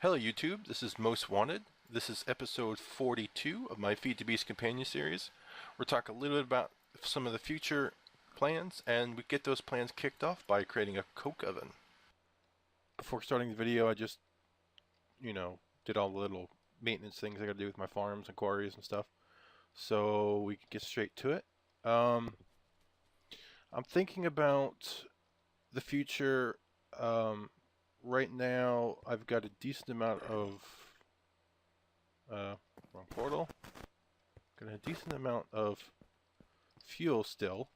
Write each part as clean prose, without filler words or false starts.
Hello YouTube, this is Most Wanted. This is episode 42 of my Feed to Beast companion series. We're talking a little bit about some of the future plans, and we get those plans kicked off by creating a coke oven. Before starting the video, I just, did all the little maintenance things I gotta do with my farms and quarries and stuff. So we can get straight to it. I'm thinking about the future. Right now, I've got a decent amount of wrong portal. Got a decent amount of fuel still,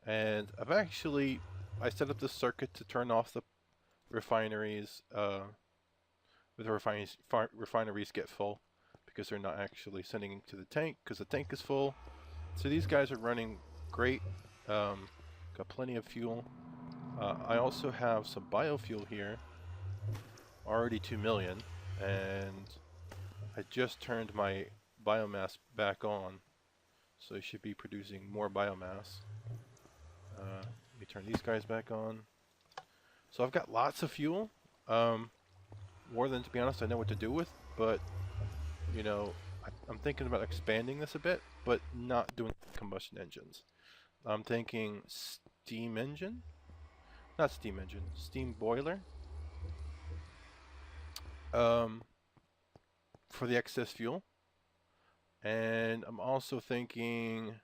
and I set up this circuit to turn off the refineries when the refineries get full, because they're not actually sending it to the tank because the tank is full. So these guys are running great. Got plenty of fuel. I also have some biofuel here, already 2 million, and I just turned my biomass back on, so I should be producing more biomass. Let me turn these guys back on. So I've got lots of fuel, more than, to be honest, I know what to do with, but I'm thinking about expanding this a bit, but not doing combustion engines. I'm thinking steam engine? Not steam engine, steam boiler. For the excess fuel. And I'm also thinking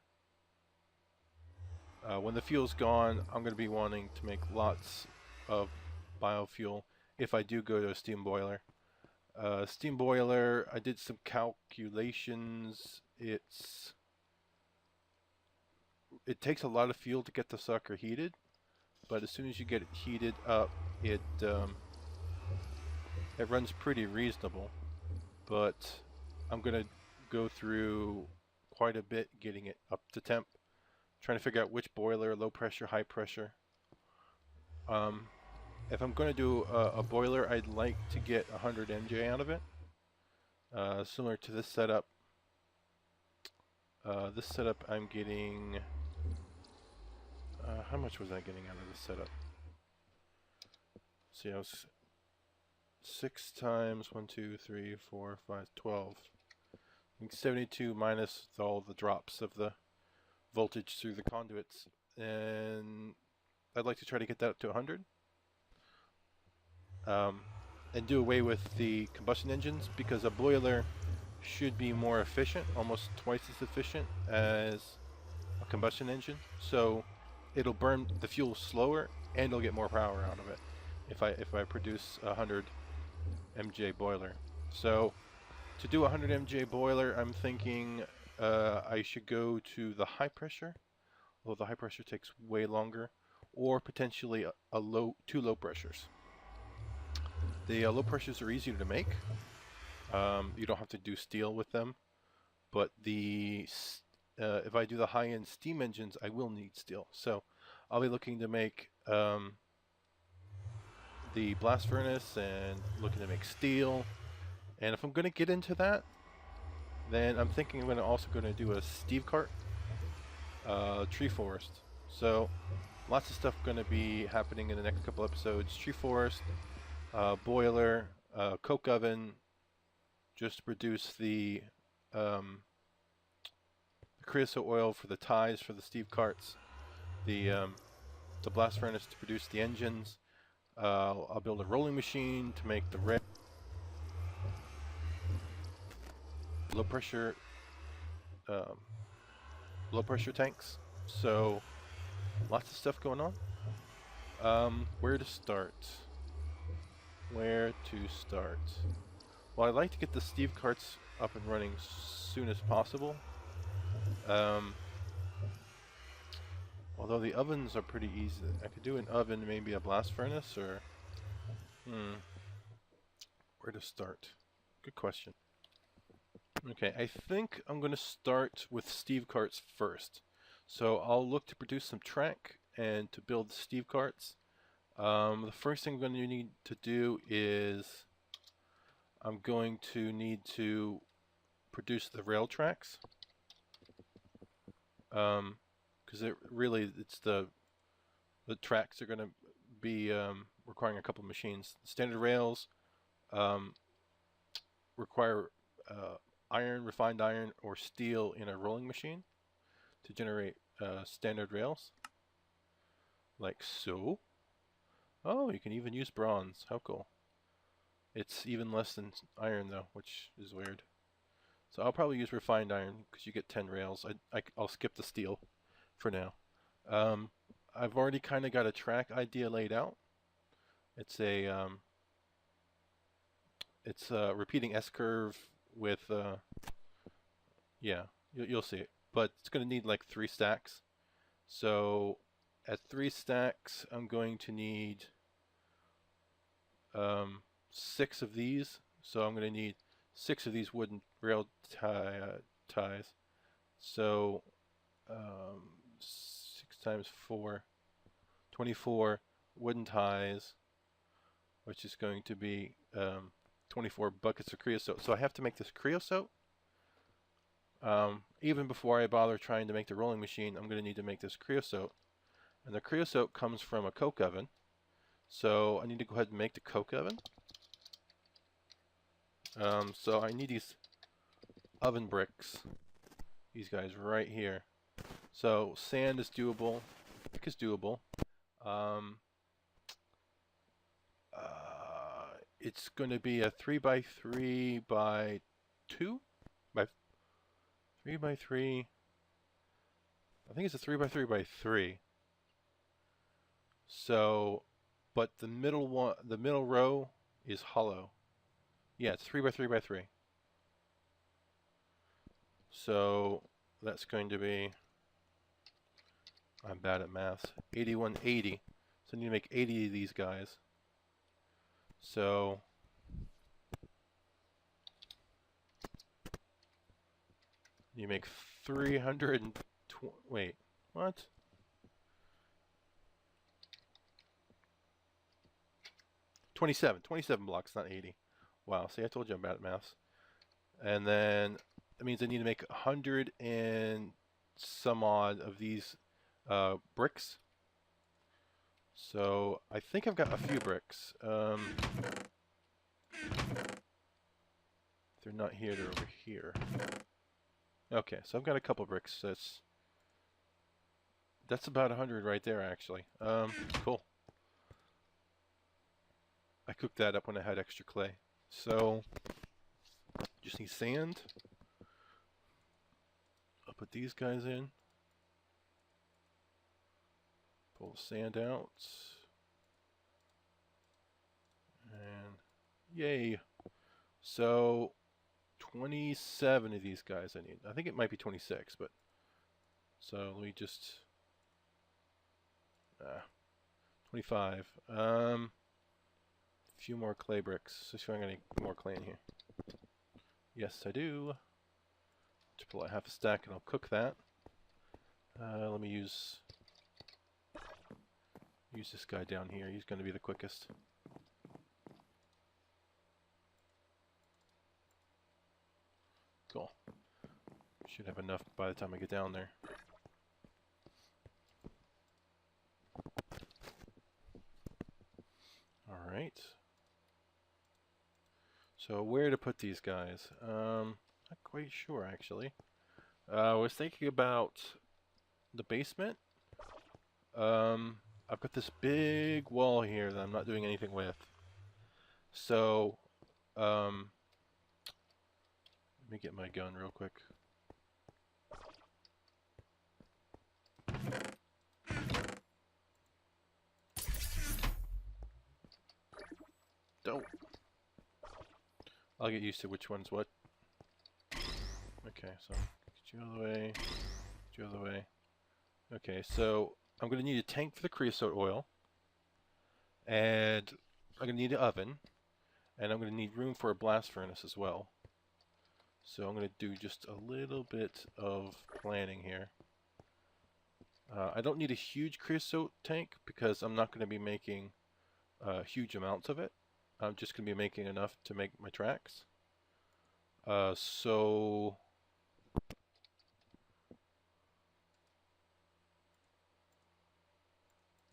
when the fuel's gone, I'm going to be wanting to make lots of biofuel if I do go to a steam boiler. Steam boiler, I did some calculations. It takes a lot of fuel to get the sucker heated, but as soon as you get it heated up, it runs pretty reasonable. But I'm going to go through quite a bit getting it up to temp, trying to figure out which boiler, low pressure, high pressure. If I'm going to do a boiler, I'd like to get 100 MJ out of it, similar to this setup. This setup I'm getting, how much was I getting out of this setup? See, I was 6 times 1, 2, 3, 4, 5, 12. I think 72 minus all the drops of the voltage through the conduits, and I'd like to try to get that up to 100. And do away with the combustion engines, because a boiler should be more efficient, almost twice as efficient as a combustion engine. So it'll burn the fuel slower, and it'll get more power out of it if I produce 100 MJ boiler. So to do a 100 MJ boiler, I'm thinking I should go to the high pressure, although the high pressure takes way longer, or potentially two low pressures. The low pressures are easier to make. You don't have to do steel with them, but if I do the high-end steam engines, I will need steel. So I'll be looking to make the blast furnace and looking to make steel. And if I'm going to get into that, then I'm thinking I'm also going to do a Steve cart, tree forest. So lots of stuff going to be happening in the next couple episodes. Tree forest, boiler, coke oven, just to produce the creosote oil for the ties for the Steve carts, the blast furnace to produce the engines. I'll build a rolling machine to make the low pressure tanks. So lots of stuff going on. Where to start? Well, I'd like to get the Steve carts up and running as soon as possible. Although the ovens are pretty easy. I could do an oven, maybe a blast furnace, or where to start? Good question. Okay, I think I'm going to start with Steve carts first. So I'll look to produce some track and to build Steve carts. The first thing I'm going to need to do is I'm going to need to produce the rail tracks. Because it's the tracks are going to be requiring a couple machines. Standard rails, require iron, refined iron, or steel in a rolling machine to generate standard rails, like so. Oh, you can even use bronze. How cool. It's even less than iron though, which is weird. So I'll probably use refined iron because you get 10 rails. I'll skip the steel for now. Um, I've already kind of got a track idea laid out. It's a repeating S curve with yeah, you'll see it. But it's going to need like 3 stacks. So at 3 stacks, I'm going to need 6 of these. So I'm going to need 6 of these wooden rail ties. So 6 times 4, 24 wooden ties, which is going to be 24 buckets of creosote. So I have to make this creosote. Even before I bother trying to make the rolling machine, I'm going to need to make this creosote. And the creosote comes from a coke oven. So I need to go ahead and make the coke oven. So I need these oven bricks. These guys right here. So sand is doable. Brick is doable. It's going to be a 3x3 by 2? By 3 by 3. I think it's a 3x3 by 3. So, but the middle row is hollow. Yeah, it's 3x3 by 3. So that's going to be, I'm bad at math, 8180. So I need to make 80 of these guys. So you make 320, wait, what? 27 blocks, not 80. Wow, see, I told you I'm bad at maths. And then that means I need to make 100 and some odd of these bricks. So I think I've got a few bricks. If they're not here, they're over here. Okay, so I've got a couple bricks. That's about 100 right there, actually. Cool. I cooked that up when I had extra clay. So just need sand. I'll put these guys in. Pull the sand out. And yay. So 27 of these guys I need. I think it might be 26, but so let me just 25. A few more clay bricks. So I'm gonna need more clay in here. Yes, I do. Just pull out half a stack and I'll cook that. Let me use this guy down here. He's going to be the quickest. Cool. Should have enough by the time I get down there. Alright. So where to put these guys? Not quite sure, actually. I was thinking about the basement. I've got this big wall here that I'm not doing anything with. So, let me get my gun real quick. Don't. I'll get used to which one's what. Okay, so get you out of the way. Get you out of the way. Okay, so I'm going to need a tank for the creosote oil. And I'm going to need an oven. And I'm going to need room for a blast furnace as well. So I'm going to do just a little bit of planning here. I don't need a huge creosote tank because I'm not going to be making huge amounts of it. I'm just going to be making enough to make my tracks. So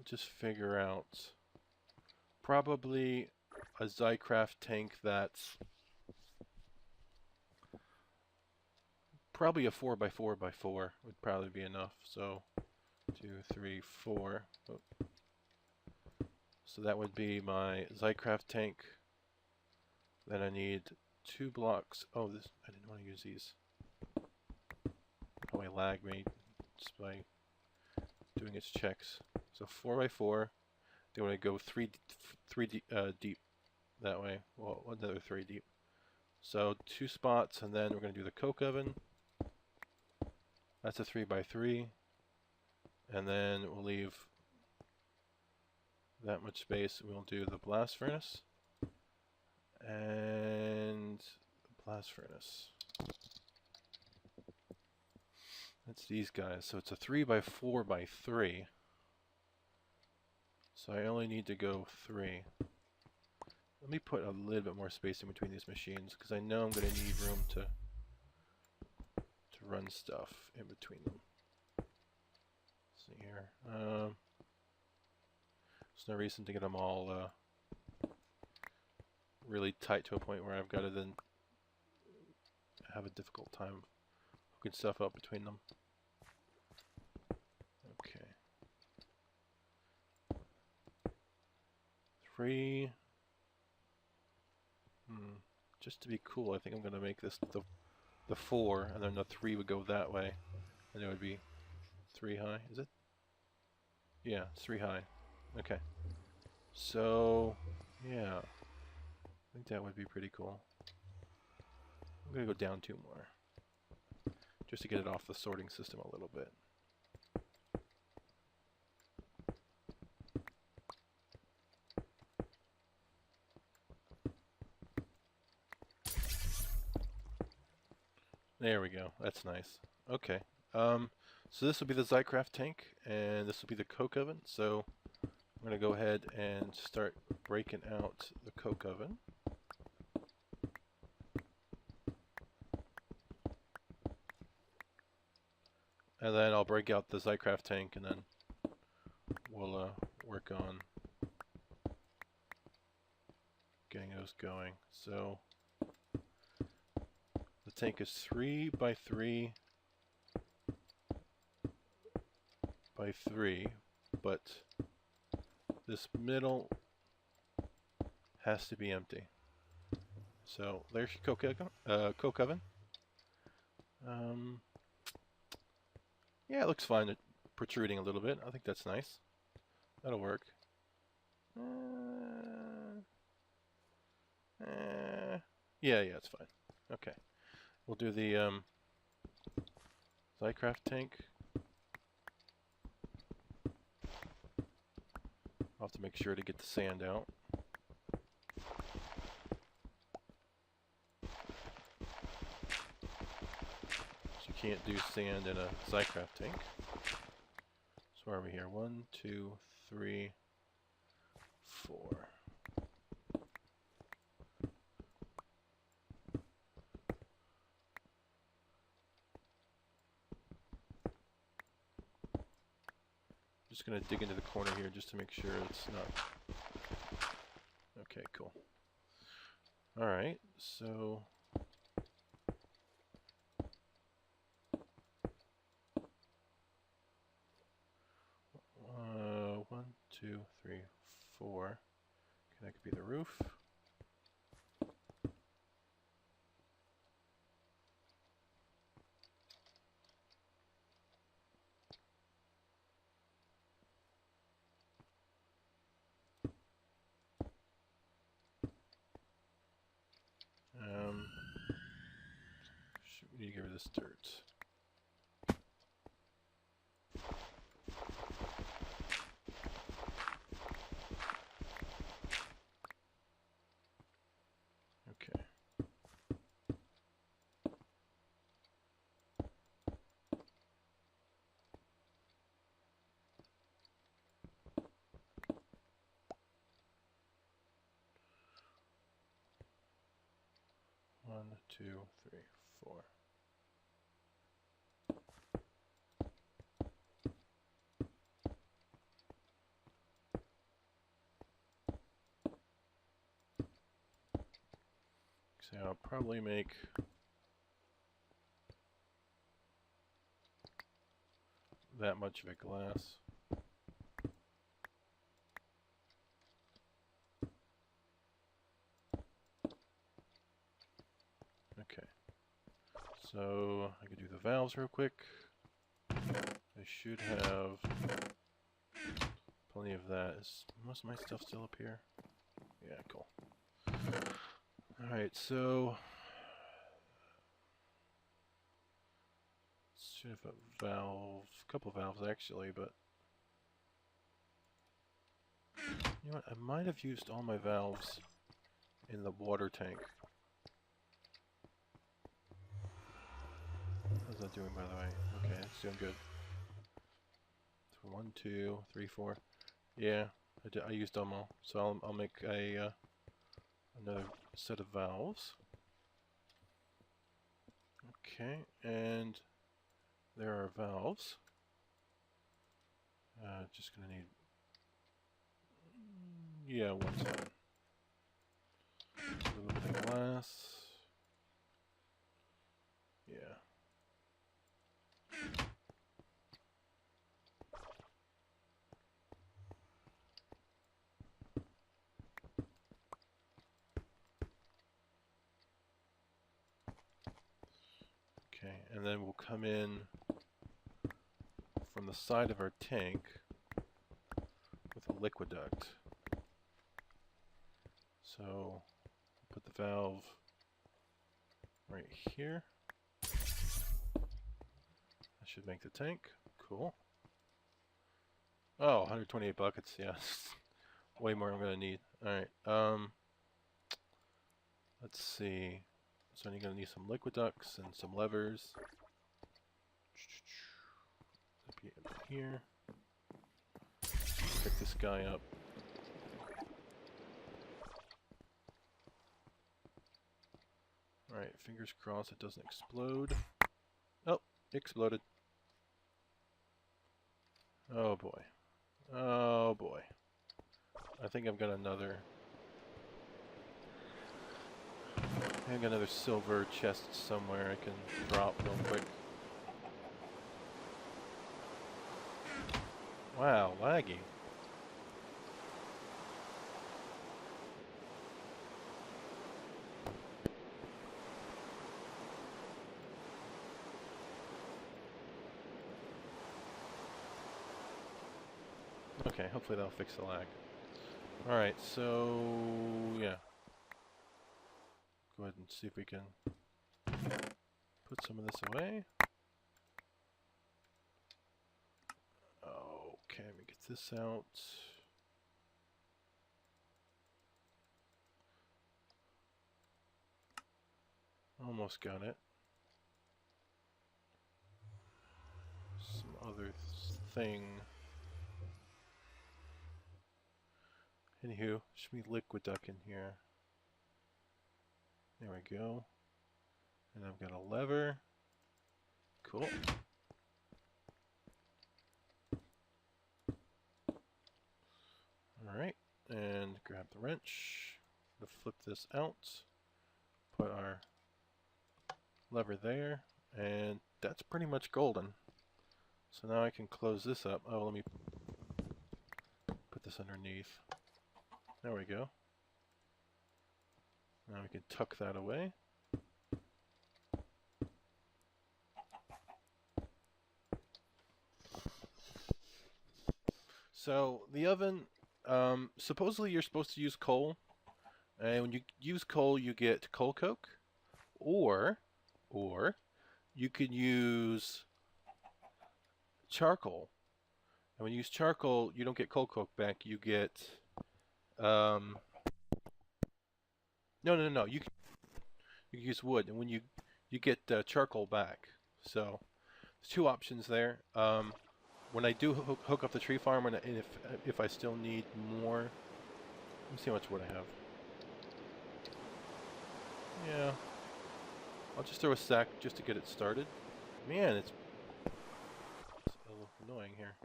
just figure out probably a Zycraft tank that's probably a 4x4x4 would probably be enough. So 2, 3, 4. Oh. So that would be my Zycraft tank. Then I need 2 blocks. Oh, this I didn't want to use these. Probably lag me just by doing its checks. So 4x4. They want to go three deep that way. Well, another 3 deep. So 2 spots, and then we're going to do the coke oven. That's a 3x3. And then we'll leave that much space. We'll do the blast furnace. And the blast furnace. That's these guys. So it's a 3x4x3. So I only need to go 3. Let me put a little bit more spacing between these machines, because I know I'm going to need room to run stuff in between them. Let's see here. There's no reason to get them all really tight to a point where I've got to then have a difficult time hooking stuff up between them. Okay. 3. Just to be cool, I think I'm going to make this the 4, and then the 3 would go that way, and it would be 3 high. Is it? Yeah, it's 3 high. Okay. So, yeah. I think that would be pretty cool. I'm going to go down 2 more, just to get it off the sorting system a little bit. There we go. That's nice. Okay. So this will be the Zycraft tank, and this will be the coke oven. So I'm going to go ahead and start breaking out the coke oven. And then I'll break out the Zycraft tank, and then we'll work on getting those going. So the tank is 3x3 by 3, but this middle has to be empty. So there's your coke oven. Yeah, it looks fine. Protruding a little bit. I think that's nice. That'll work. Yeah, it's fine. Okay. We'll do the Zycraft tank. I'll have to make sure to get the sand out. So you can't do sand in a Zycraft tank. So where are we here? 1, 2, 3, 4. Just going to dig into the corner here just to make sure it's not... Okay, cool. Alright, so... 1, 2, 3, 4. Okay, that could be the roof. We need to get rid of this dirt. Okay. One, 2, 3, 4. So I'll probably make that much of a glass. Okay. So I can do the valves real quick. I should have plenty of that. Is most of my stuff still up here? Yeah, cool. Alright, so should have a valve, a couple valves actually, but you know what? I might have used all my valves in the water tank. How's that doing, by the way? Okay, it's doing good. So 1, 2, 3, 4. Yeah, I used them all. So I'll make a another set of valves. Okay, and there are valves. Just gonna need, yeah, one set. A little bit of glass. Yeah. Okay, and then we'll come in from the side of our tank with a liquid duct. So put the valve right here. That should make the tank. Cool. Oh, 128 buckets. Yeah, way more I'm gonna need. All right. Let's see. So I'm gonna need some liquid ducts and some levers. Up here. Pick this guy up. Alright, fingers crossed it doesn't explode. Oh, exploded. Oh boy. Oh boy. I think I've got another... I've got another silver chest somewhere I can drop real quick. Wow, laggy. Okay, hopefully that'll fix the lag. Alright, so yeah. Go ahead and see if we can put some of this away. Okay, let me get this out. Almost got it. Some other thing. Anywho, should be liquid duct in here. There we go. And I've got a lever. Cool. Alright, and grab the wrench. We'll flip this out. Put our lever there. And that's pretty much golden. So now I can close this up. Oh, let me put this underneath. There we go. Now we can tuck that away. So the oven, supposedly you're supposed to use coal, and when you use coal you get coal coke, or you can use charcoal. And when you use charcoal, you don't get coal coke back. You get no. You can use wood, and when you get charcoal back. So there's two options there. When I do hook up the tree farm, and if I still need more, let me see how much wood I have. Yeah, I'll just throw a stack just to get it started. Man, it's a little annoying here.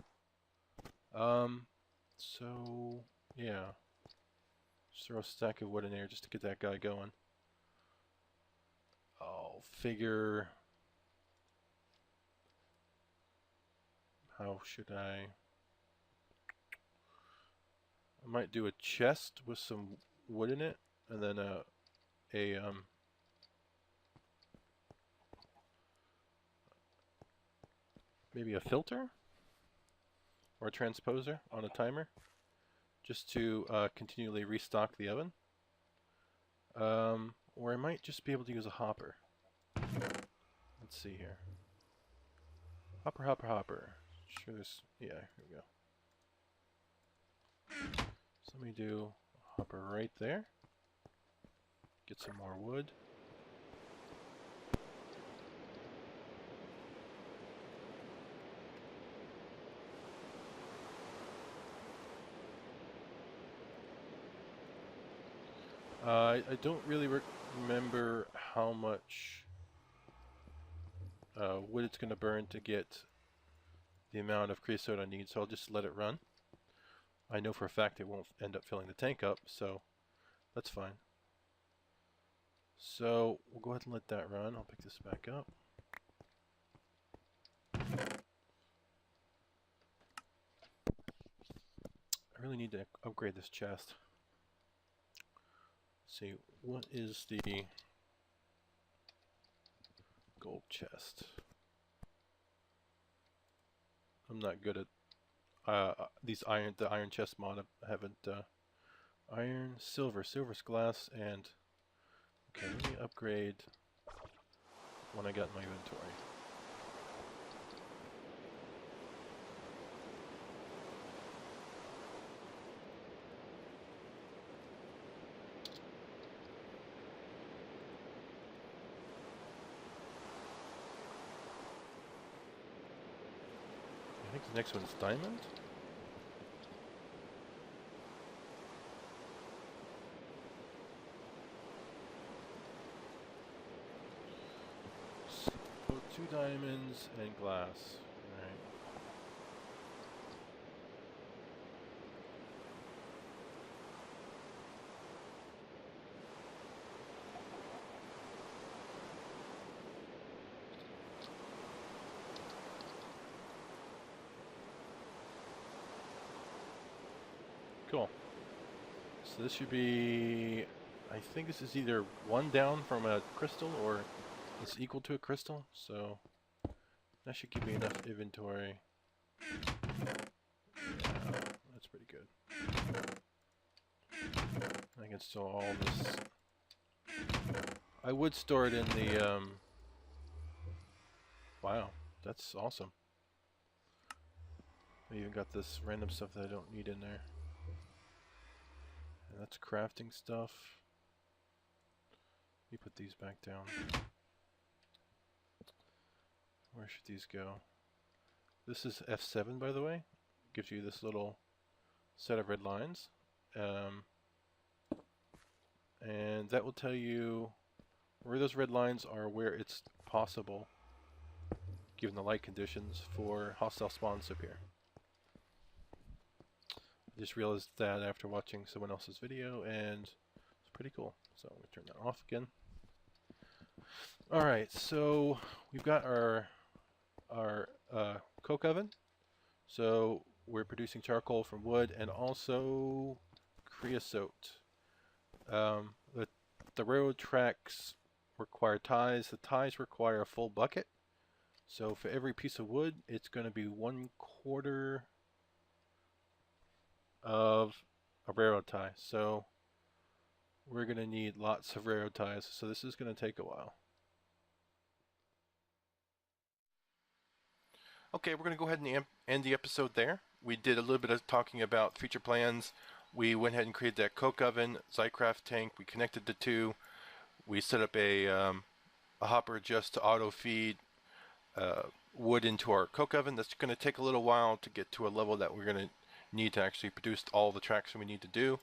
So yeah, just throw a stack of wood in there just to get that guy going. I'll figure how should I might do a chest with some wood in it, and then maybe a filter or a transposer on a timer, just to continually restock the oven. Or I might just be able to use a hopper. Let's see here. Hopper, hopper, hopper. Sure, there's, yeah, here we go. So let me do a hopper right there. Get some more wood. I don't really remember how much wood it's going to burn to get the amount of creosote I need, so I'll just let it run. I know for a fact it won't end up filling the tank up, so that's fine. So we'll go ahead and let that run. I'll pick this back up. I really need to upgrade this chest. Let's see, what is the gold chest? I'm not good at the iron chest mod. I haven't iron, silver's glass, and okay, let me upgrade what I got in my inventory. I think the next one's diamond. So, 2 diamonds and glass. Alright. Cool. So this should be, I think this is either 1 down from a crystal or it's equal to a crystal, so that should give me enough inventory. Yeah, that's pretty good. I can store all this. I would store it in the, wow, that's awesome. I even got this random stuff that I don't need in there. And that's crafting stuff. Let me put these back down. Where should these go? This is F7, by the way. Gives you this little set of red lines. And that will tell you where those red lines are, where it's possible, given the light conditions, for hostile spawns to appear. I just realized that after watching someone else's video, and it's pretty cool. So I'm going to turn that off again. Alright, so we've got our coke oven. So we're producing charcoal from wood and also creosote. The railroad tracks require ties. The ties require a full bucket. So for every piece of wood, it's going to be 1/4 of a railroad tie. So we're going to need lots of railroad ties. So this is going to take a while. Okay, we're going to go ahead and end the episode there. We did a little bit of talking about future plans. We went ahead and created that coke oven, Zycraft tank. We connected the two. We set up a hopper just to auto feed wood into our coke oven. That's going to take a little while to get to a level that we're going to need to actually produce all the tracks we need to do.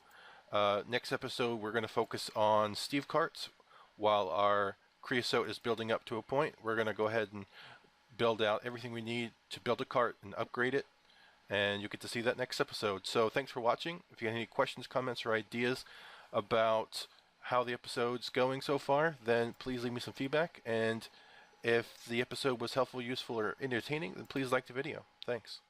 Next episode, we're going to focus on Steve carts. While our creosote is building up to a point, we're going to go ahead and build out everything we need to build a cart and upgrade it. And you get to see that next episode. So thanks for watching. If you have any questions, comments, or ideas about how the episode's going so far, then please leave me some feedback. And If the episode was helpful, useful, or entertaining, then please like the video. Thanks.